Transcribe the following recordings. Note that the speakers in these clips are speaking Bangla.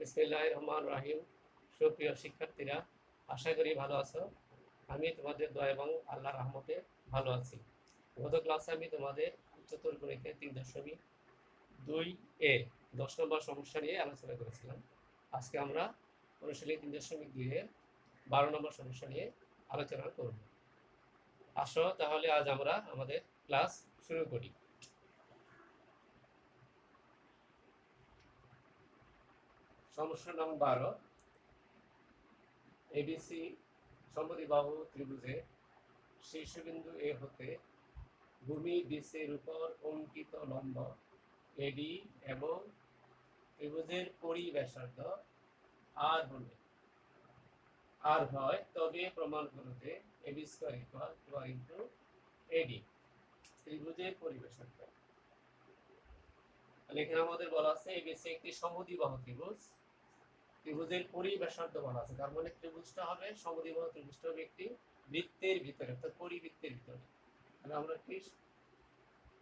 বিসমিল্লাহির রহমানির রহিম। সুপ্রিয় শিক্ষার্থীরা, আশা করি ভালো আছো। আমি তোমাদের দয়া এবং আল্লাহর রহমতে ভালো আছি। গত ক্লাসে আমি তোমাদের উচ্চতর গণিতে 3.2 এ 10 নম্বর সমস্যা নিয়ে আলোচনা করেছিলাম। আজকে আমরা অনুশীলনী 3.2 এর 12 নম্বর সমস্যা নিয়ে আলোচনা করব। আসো তাহলে আজ আমরা আমাদের ক্লাস শুরু করি। সমস্যা নম্বর 12। এবিসি সমদ্বিবাহু ত্রিভুজে শীর্ষবিন্দু এ হতে ভূমি বিসির উপর অঙ্কিত লম্ব এডি এবং ত্রিভুজের পরিব্যাসার্ধ আর হলে আর হয়, তবে প্রমাণ করো যে এবি স্কয়ার ইকুয়াল 2 ইনটু এডি ত্রিভুজের পরিব্যাসার্ধ। তাহলে এখানে আমাদের বলা আছে এবিসি একটি সমদ্বিবাহু ত্রিভুজ, ত্রিভুজের পরিব্যাসার্ধ বলা আছে, তার মানে ত্রিভুজটা হবে সমদ্বিবাহু ত্রিভুজটা হবে একটি বৃত্তের ভিতরে, অর্থাৎ পরিবৃত্তের ভিতরে। তাহলে আমরা কি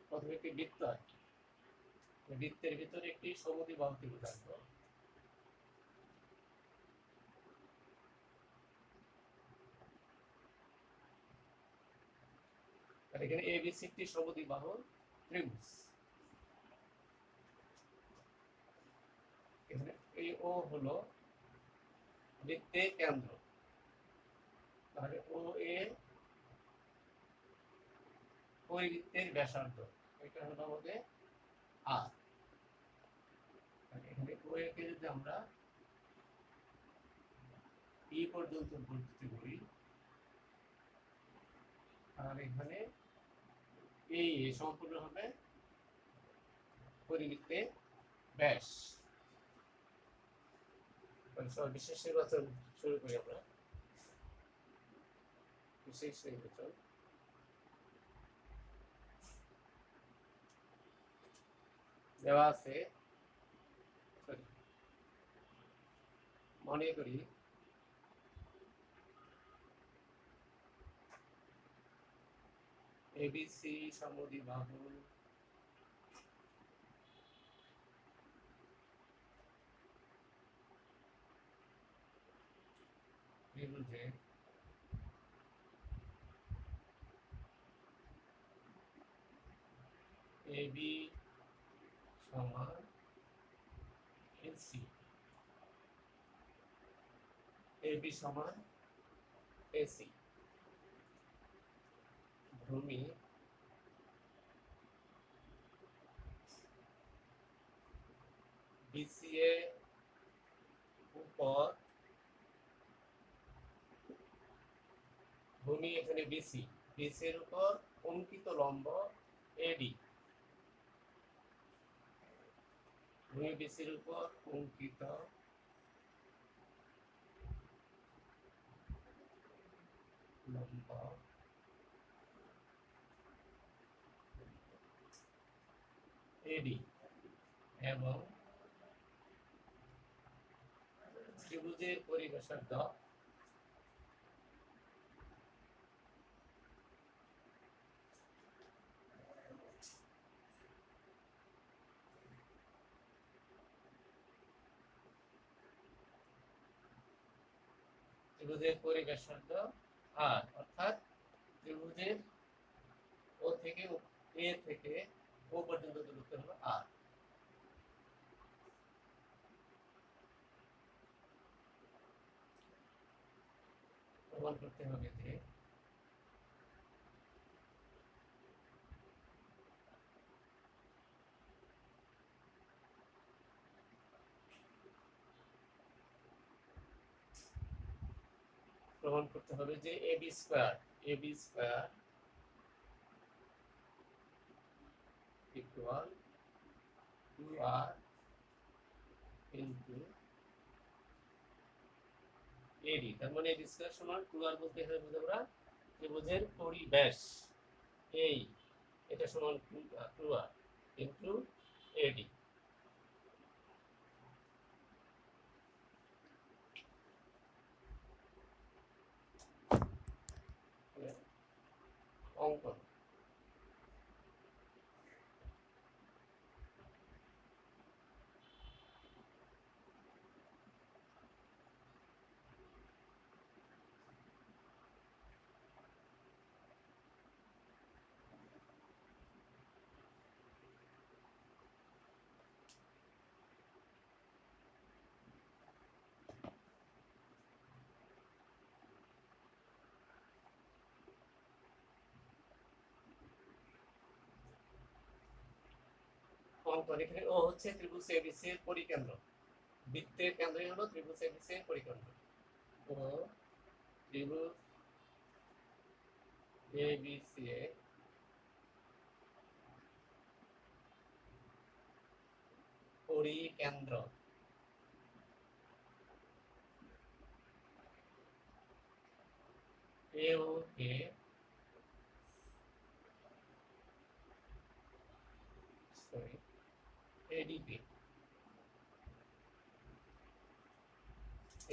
প্রথমে একটি বৃত্ত আঁকি, বৃত্তের ভিতরে একটি সমদ্বিবাহু ত্রিভুজ আঁকবো। এখানে এবিসি একটি সমদ্বিবাহু ত্রিভুজ, এখানে এই ও হলো বৃত্তের কেন্দ্র, তাহলে ও এ পরিবৃত্তের ব্যাসার্ধ, এটা হলো আমাদের আর। এখানে ও একে যদি আমরা ই পর্যন্ত পরিচিতি করি, তাহলে এখানে এই সম্পূর্ণ হবে পরিবৃত্তের ব্যাস। বিশেষ নির্বাচন শুরু করি আমরা। বিশেষ নির্বাচন দেওয়া আছে, মনে করি এবিসি সমদ্বিবাহু ত্রিভুজে এবি সমান এসি, এবি সমান এসি, ভূমি বিসি এর উপর, ভূমি এখানে বিসি, বিসি এর উপর অঙ্কিত লম্ব এডি, ভূমি বিসির উপর অঙ্কিত লম্ব এডি এবং ত্রিভুজের পরিব্যাসার্ধ ত্রিভুজের পরিব্যাসার্ধ আর, অর্থাৎ ত্রিভুজের ও থেকে এ থেকে ও পর্যন্ত দূরত্ব হলো আর। প্রমাণ করতে হবে যে A B square equal 2r into A D, তার মানে এবি স্কয়ার সমান 2r বলতে এখানে বুঝি আমরা ত্রিভুজের পরিব্যাস, এই এটা সমান 2r ইনটু এডি। অঙ্কন অঙ্কন এখানে ও হচ্ছে ত্রিভুজ এবিসি এর পরিকেন্দ্র, বৃত্তের কেন্দ্রই হলো ত্রিভুজ এবিসি এর পরিকেন্দ্র। ও ত্রিভুজ এবিসি এর পরিকেন্দ্র। এও কে সরি এডিকে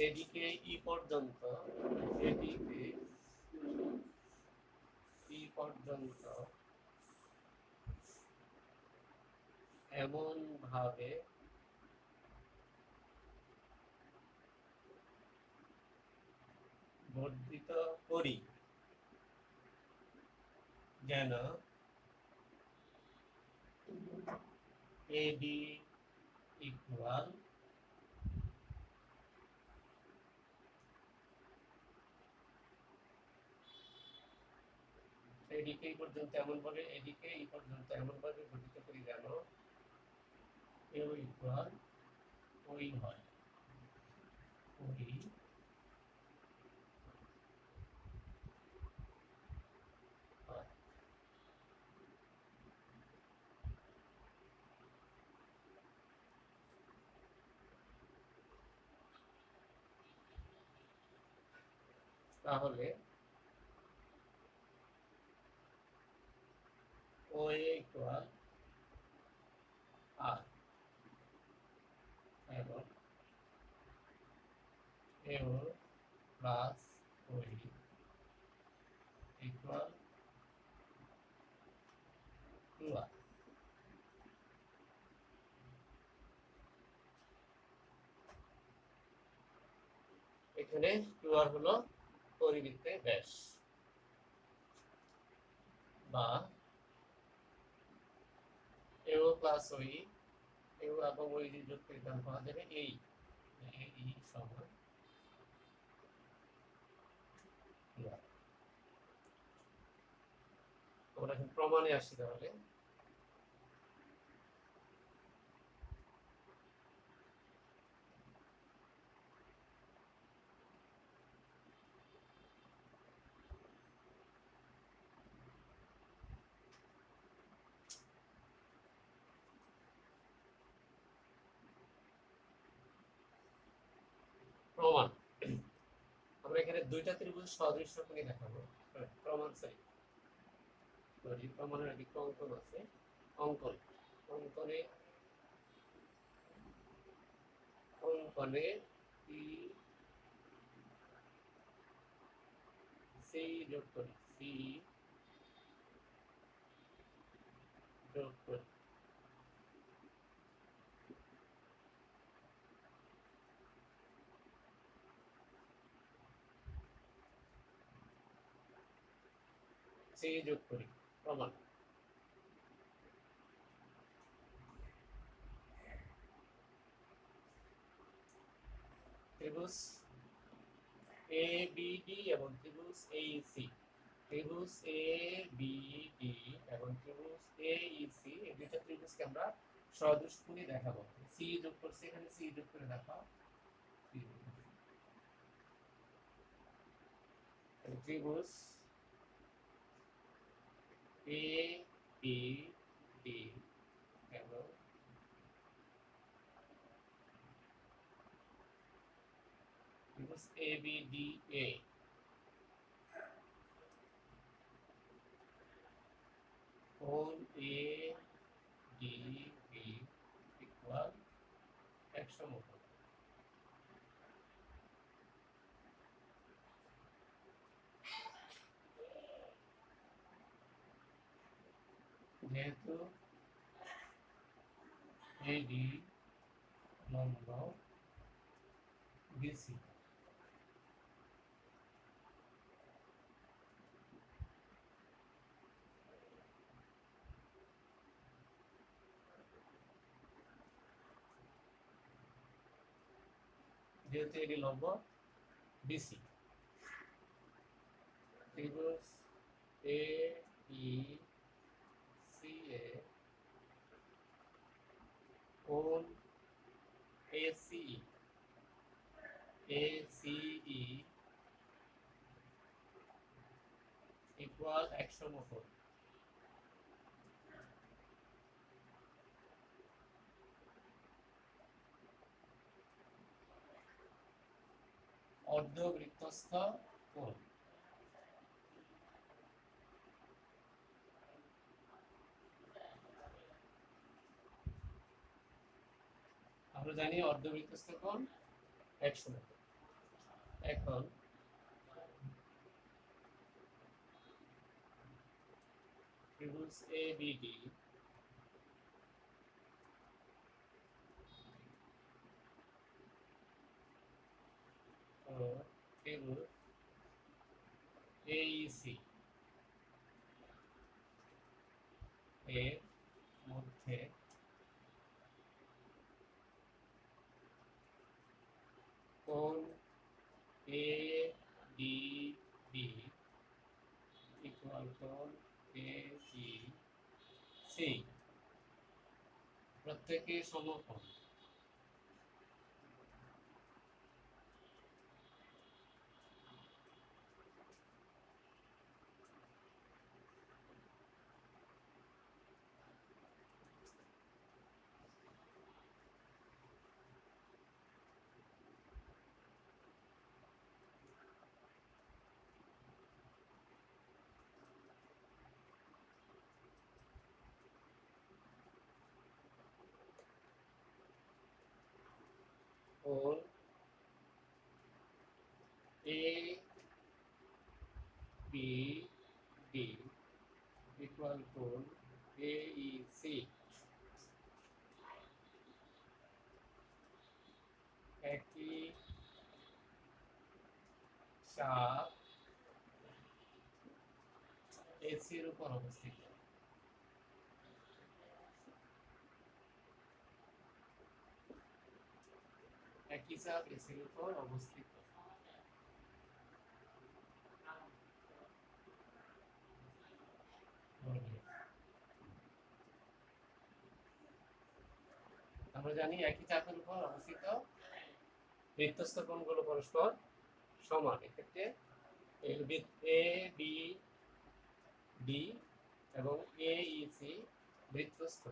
এদিকে ই পর্যন্ত, এদিকে ই পর্যন্ত এমন ভাবে বর্ধিত করি যেন এডি ইকুয়াল এদিকে এই পর্যন্ত এমন ভাবে, এদিকে এই পর্যন্ত এমন ভাবে বর্ধিত করি যেন এও ইকুয়াল ওই হয়, ওই হয়। তাহলে ও ইকুয়াল আর এবং এও প্লাস ওই ইকুয়াল টু আর। এখানে টু আর হলো পরিবৃত্তের ব্যাস, বা এও প্লাস ওই, এও এবং ওই যোগ করে দাম পাওয়া যাবে এই এই সমান টু আর। আমরা এখন প্রমাণে আসি তাহলে। প্রমাণ, আমরা এখানে দুইটা ত্রিভুজ সদৃশ্য করে দেখাবো। প্রমাণ সরি প্রমাণের আগে একটু অঙ্কন আছে। অঙ্কন, অঙ্কনে অঙ্কনে ই সি যোগ করি, সি যোগ করি। সি যোগ করি, প্রমাণ। ত্রিভুজ এ বি ডি এবং ত্রিভুজ এ সি, ত্রিভুজ এ বি ডি এবং ত্রিভুজ এ সি, এই দুইটা ত্রিভুজকে আমরা সদৃশ কোণে দেখাবো। সি যোগ করছি, এখানে সি যোগ করে দেখাও। ত্রিভুজ এ বি ডি এবং ত্রিভুজ এ বি ডি এ, কোণ এ ডি বি ইকুয়াল 190। যেহেতু এডি লম্ব বিসি, যেহেতু এডি লম্ব বিসি, ত্রিভুজ এ বি সি এ কোণ ACE ইকুয়াল এক সমকোণ। অর্ধবৃত্তস্থ কোণ। আমরা জানি অর্ধবৃত্তস্থ কোণ এক সমকোণ। এখন ত্রিভুজ ABD ও ত্রিভুজ AEC এর মধ্যে কোণ ADB ইকুয়াল কোণ AEC প্রত্যেকে সমকোণ। কোণ ABD ইকুয়াল কোণ AEC একই চাপ AC এর উপর অবস্থিত। একই চাপ AC এর উপর অবস্থিত। আমরা জানি একই চাপের উপর অবস্থিত বৃত্তস্থ কোণগুলো পরস্পর সমান। এক্ষেত্রে ABD এবং AEC বৃত্তস্থ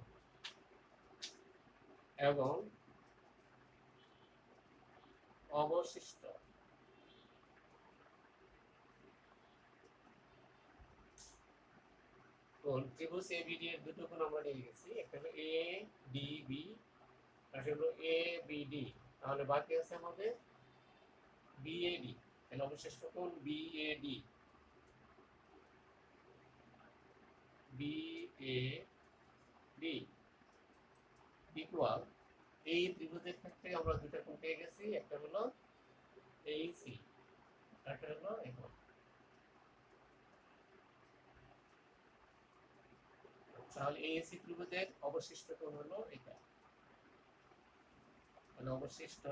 এবং অবশিষ্ট কোণ ত্রিভুজ ABD এর দুটো কোণ আমরা নিয়ে গেছি, একটা হলো ADB আর হলো ABD। তাহলে বাকি আছে আমাদের BAD। তাহলে অবশিষ্ট কোণ BAD ইকুয়াল এই ত্রিভুজের ক্ষেত্রে আমরা দুটো কোণ পেয়ে গেছি, একটা হলো AC আর একটা হলো এখন। তাহলে AAC ত্রিভুজের অবশিষ্ট কোণ হলো এটা। তাহলে অবশিষ্ট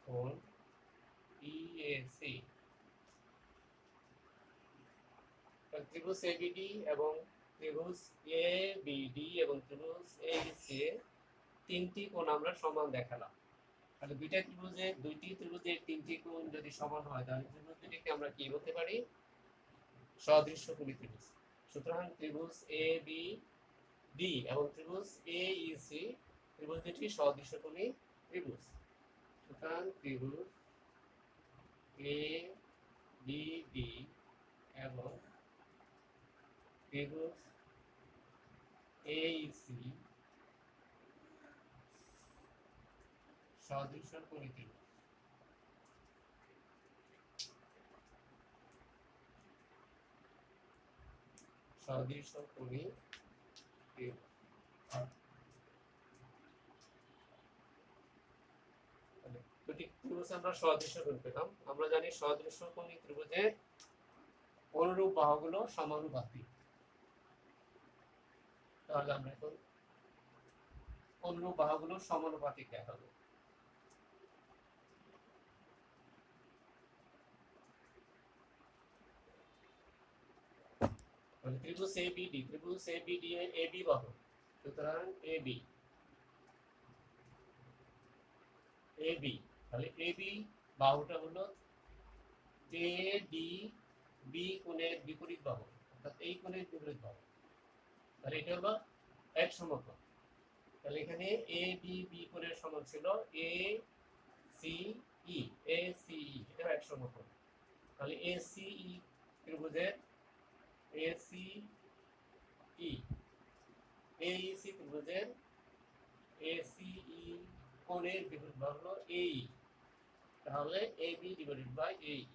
কোণ EAC ত্রিভুজ ABD এবং ত্রিভুজ ABD এবং ত্রিভুজ AEC তিনটি কোণ আমরা সমান দেখালাম। তাহলে দুইটি ত্রিভুজের তিনটি কোণ যদি সমান হয় তাহলে ত্রিভুজ দুটিকে আমরা কি বলতে পারি? সদৃশ্যকোণী ত্রিভুজ। সুতরাং ত্রিভুজ ABD এবং ত্রিভুজ AEC ত্রিভুজ দুটি সদৃশ্যকোণী ত্রিভুজ। সুতরাং ত্রিভুজ ABD এবং ত্রিভুজ AEC সদৃশ্যকোণী ত্রিভুজ। সদৃশ্যকোণী ত্রিভুজ। দুটি ত্রিভুজ আমরা সদৃশ্যকোণ পেলাম। আমরা জানি সদৃশ্যকোণী ত্রিভুজের অনুরূপ বাহুগুলো সমানুপাতিক। তাহলে আমরা এখন অনুরূপ বাহুগুলো সমানুপাতিক দেখাবো। মানে ত্রিভুজ এবিডি, ত্রিভুজ এবিডি এবি বাহু, সুতরাং এবি এবি, তাহলে এবি বাহুটা হলো এ ডি বি কোণের বিপরীত বাহু, অর্থাৎ এই কোণের বিপরীত বাহু। তাহলে এটা হলো এক সমকোণ। তাহলে এখানে এ ডি বি কোণের সমান ছিল A C E, A C E, এটা এক সমকোণ। তাহলে এ সি ই ত্রিভুজের A C E, A E C ত্রিভুজের এ সি ই কোণের বিপরীত বাহু হলো এ ই। তাহলে A B divided by A E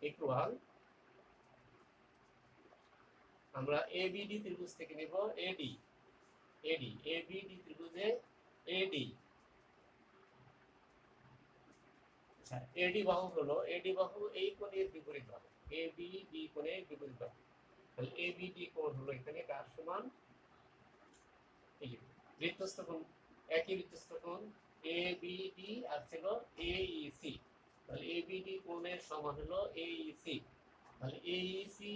equal, আমরা এবিডি ত্রিভুজ থেকে নিব এডি, এডি এবিডি ত্রিভুজে এডি, আচ্ছা এডি বাহু হলো, এডি বাহু এই কোণের বিপরীত বাহু, এবিডি কোণের বিপরীত বাহু। তাহলে এবিডি কোণ হলো এখানে কার সমান, এই যে বৃত্তস্থ কোণ, একই বৃত্তস্থ কোণ এবিডি আর ছিল এইসি, তাহলে এবিডি কোণের সমান হলো এইসি। তাহলে এইসি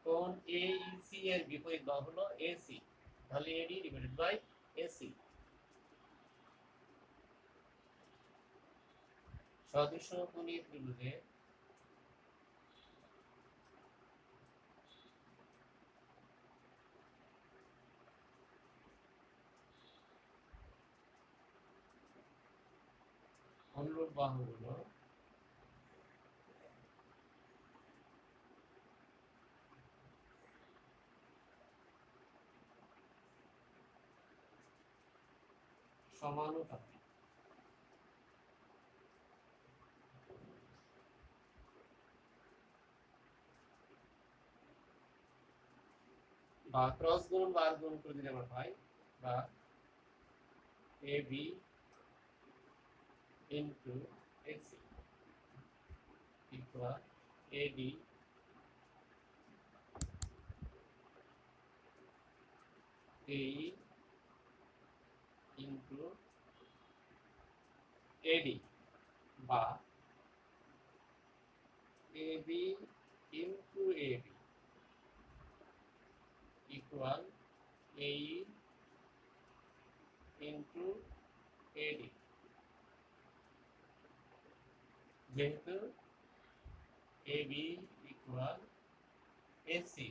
কোণ এইসি এর বিপরীত বাহু হলো এসি, তাহলে এডি ডিভাইডেড বাই এসি। সদৃশকোণী ত্রিভুজে অনুরূপ বাহুগুলো সমানুপাতিক। বা ক্রস গুণ বা আর গুণ করে দিলে আমার হয়, বা A B into AC equal এডি এই ইন্টু এডি, বা এবি ইন্টু এবি ইকুয়াল এই ইন্টু এডি। যেহেতু এবি ইকুয়াল এসি,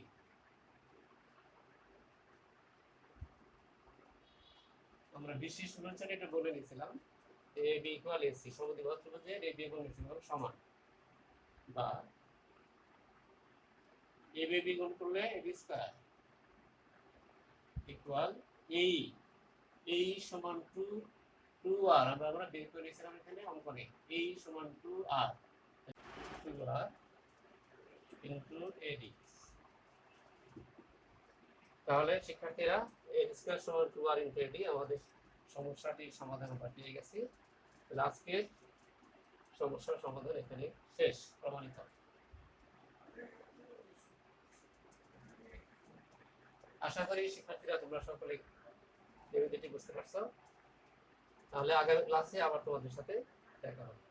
আমরা বিশেষ বিবেচনা এটা বলে নিয়েছিলাম এবি ইকুয়াল এসি, সমদ্বিবাহু ত্রিভুজের এবি এবং এসি হল সমান, বা এবি গুণ করলে এবি স্কয়ার ইকুয়াল এই, এই সমান টু, টু আর আমরা বের করে নিয়েছিলাম এখানে অঙ্কনে, এই সমান টু আর, টু আর ইনটু এডি। তাহলে শিক্ষার্থীরা এ স্কয়ার সমান টু আর ইনটু এডি, আমাদের সমস্যাটির সমাধান আমরা পেয়ে গেছি। তাহলে আজকে সমস্যার সমাধান এখানে শেষ, প্রমাণিত। আশা করি শিক্ষার্থীরা তোমরা সকলে বুঝতে পারছো। তাহলে আগামী ক্লাসে আবার তোমাদের সাথে দেখা হবে।